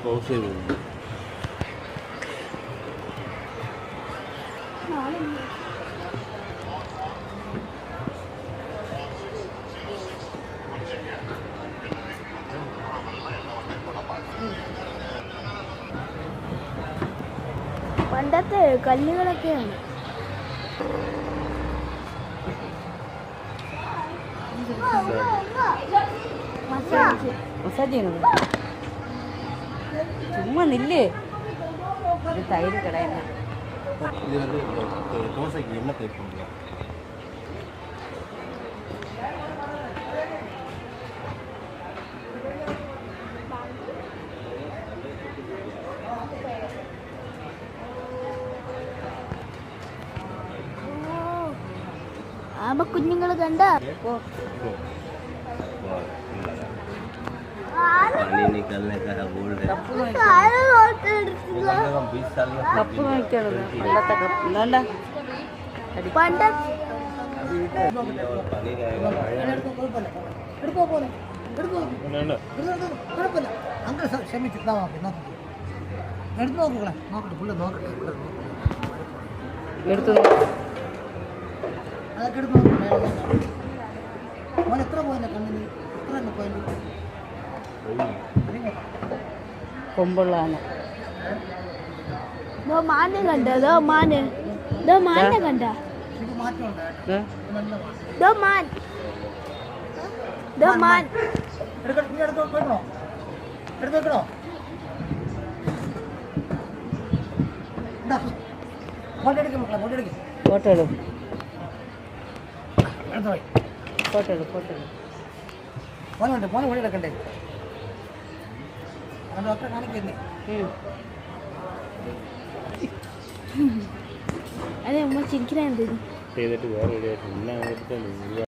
Pause ചെയ്തു. പണ്ടത്തെ കല്ലുകളൊക്കെയാണ്. ചുമ്മാ നില്ലേ ഒരു തൈര് കിടയുന്ന தோசைக்கு என்ன தேய்ப்போம்? ആമ കുഞ്ഞുങ്ങൾ കണ്ട पानी निकलने का है बोल रहे കപ്പ് നോക്കിയാണത് പണ്ടത്തെ കപ്പ് എന്താ പണ്ട पानी रहेगा എടുത്തു കൊമ്പുള്ള ആന. മാനെ കണ്ട മാന് മാനെ കണ്ട മാൻ മാൻ ഫോട്ടോ എടുക്കും ഫോട്ടോ എടുക്കും ഫോട്ടോ എടുക്കും എടുക്കണ്ടേ കാണിക്കുന്നേ അതെ അമ്മ ചിരിക്കണ എന്തെങ്കിലും ചെയ്തിട്ട് വേറെ